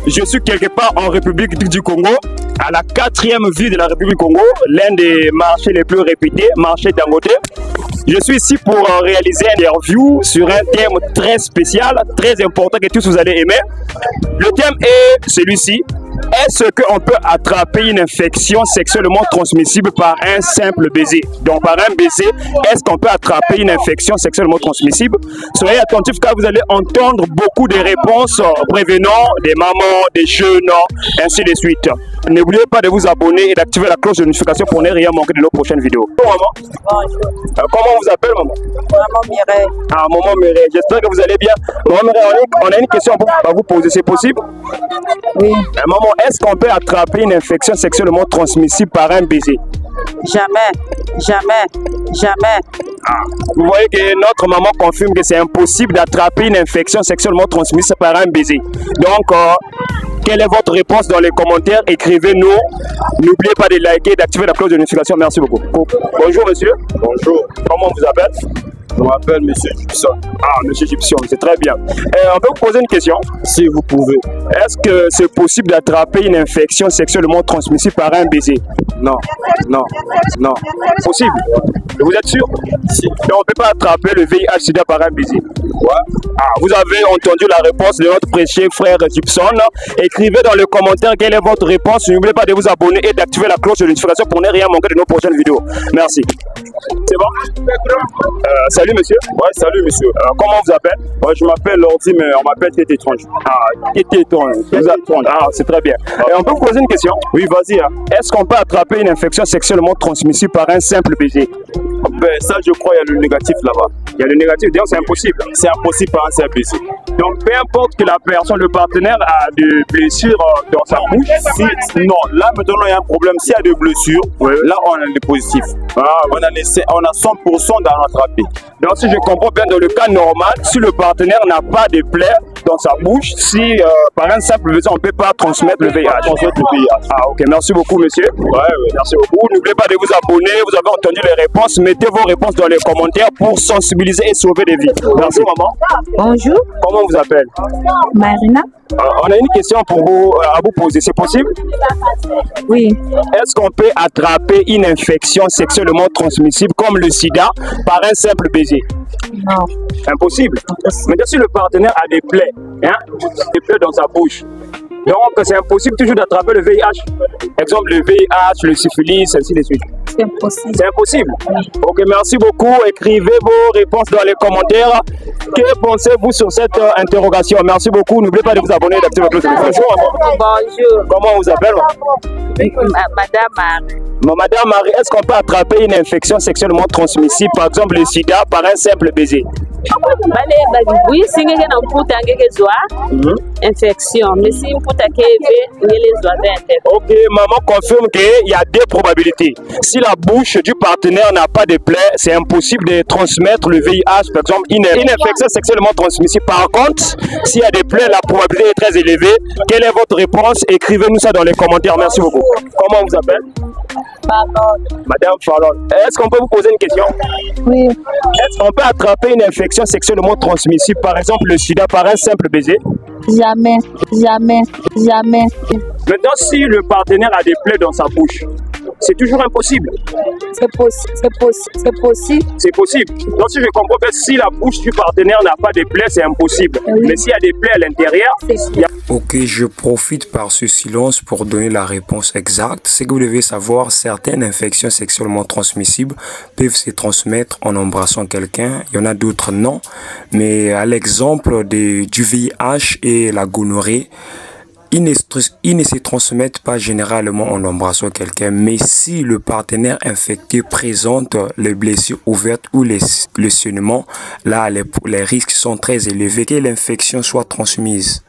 Je suis quelque part en République du Congo, à la 4e ville de la République du Congo, l'un des marchés les plus réputés, marché Dangote. Je suis ici pour réaliser une interview sur un thème très spécial, très important que tous vous allez aimer. Le thème est celui-ci. Est-ce qu'on peut attraper une infection sexuellement transmissible par un simple baiser? Donc par un baiser, est-ce qu'on peut attraper une infection sexuellement transmissible? Soyez attentifs car vous allez entendre beaucoup de réponses prévenant des mamans, des jeunes, ainsi de suite. N'oubliez pas de vous abonner et d'activer la cloche de notification pour ne rien manquer de nos prochaines vidéos. Bonjour maman. Bonjour. Comment on vous appelle maman? Maman Mireille. Ah, maman Mireille, j'espère que vous allez bien. Maman Mireille, on a une question à vous poser, c'est possible? Oui. Maman, est-ce qu'on peut attraper une infection sexuellement transmissible par un baiser? Jamais, jamais, jamais. Ah, vous voyez que notre maman confirme que c'est impossible d'attraper une infection sexuellement transmissible par un baiser. Donc, quelle est votre réponse dans les commentaires? Écrivez-nous. N'oubliez pas de liker et d'activer la cloche de notification. Merci beaucoup. Bonjour monsieur. Bonjour. Comment on vous appelle? Je m'appelle Monsieur Gibson. Ah, Monsieur Gibson, c'est très bien. On peut vous poser une question? Si vous pouvez. Est-ce que c'est possible d'attraper une infection sexuellement transmissible par un baiser? Non, non, non. Possible? Vous êtes sûr? Si. Donc on ne peut pas attraper le VIH/SIDA par un baiser. Quoi? Ah, vous avez entendu la réponse de notre précieux frère Gibson. Écrivez dans les commentaires quelle est votre réponse. N'oubliez pas de vous abonner et d'activer la cloche de notification pour ne rien manquer de nos prochaines vidéos. Merci. C'est bon? Salut monsieur. Ouais, salut monsieur. Comment on vous appelle? Ouais, je m'appelle Lordi, mais on m'appelle Tête étrange. Ah, Tête étrange. Ah, c'est très bien. Et on peut vous poser une question? Oui, vas-y. Hein. Est-ce qu'on peut attraper une infection sexuellement transmissible par un simple baiser? Ben, ça, je crois, il y a le négatif là-bas. Il y a le négatif, donc c'est impossible. C'est impossible par un simple baiser. Donc, peu importe que la personne, le partenaire a des blessures dans sa bouche. Non, là, maintenant, il y a un problème. S'il y a des blessures, là, on a des positifs. Ah, on a 100% dans attraper. Donc, si je comprends bien, dans le cas normal, si le partenaire n'a pas de plaies dans sa bouche, si par un simple baiser, on ne peut pas transmettre le VIH. Ah, ok, merci beaucoup, monsieur. Ouais, merci beaucoup. N'oubliez pas de vous abonner. Vous avez entendu les réponses. Mettez vos réponses dans les commentaires pour sensibiliser et sauver des vies. Merci, maman. Bonjour. Comment on vous appelle? Marina. On a une question pour vous, à vous poser. C'est possible? Oui. Est-ce qu'on peut attraper une infection sexuellement transmissible comme le sida par un simple baiser? Non. Impossible. Mais si le partenaire a des plaies, des plaies dans sa bouche, donc c'est impossible toujours d'attraper le VIH. Exemple, le VIH, le syphilis, ainsi de suite. C'est impossible. C'est impossible. Oui. Ok, merci beaucoup. Écrivez vos réponses dans les commentaires. Que pensez-vous sur cette interrogation? Merci beaucoup. N'oubliez pas de vous abonner et d'activer la cloche de notification. Bonjour. Comment on vous appelle? Madame Marie. Madame Marie, est-ce qu'on peut attraper une infection sexuellement transmissible, par exemple le sida, par un simple baiser? Oui, si vous avez une infection, mais si vous avez ok, maman confirme qu'il y a deux probabilités. Si la bouche du partenaire n'a pas de plaies, c'est impossible de transmettre le VIH, par exemple, une infection sexuellement transmissible. Par contre, s'il y a des plaies, la probabilité est très élevée. Quelle est votre réponse? Écrivez-nous ça dans les commentaires. Merci beaucoup. Comment on vous appelle? Madame Fallon. Est-ce qu'on peut vous poser une question? Oui. Est-ce qu'on peut attraper une infection sexuellement transmissible, par exemple le sida, par un simple baiser? Jamais, jamais, jamais. Maintenant, si le partenaire a des plaies dans sa bouche, c'est toujours impossible. C'est possible. C'est possible. C'est possible. Donc, si je comprends bien, si la bouche du partenaire n'a pas de plaies, c'est impossible. Oui. Mais s'il y a des plaies à l'intérieur, Ok, je profite par ce silence pour donner la réponse exacte. C'est que vous devez savoir, certaines infections sexuellement transmissibles peuvent se transmettre en embrassant quelqu'un. Il y en a d'autres non. Mais à l'exemple du VIH et la gonorrhée, ils ne se transmettent pas généralement en embrassant quelqu'un, mais si le partenaire infecté présente les blessures ouvertes ou les saignements, là les risques sont très élevés que l'infection soit transmise.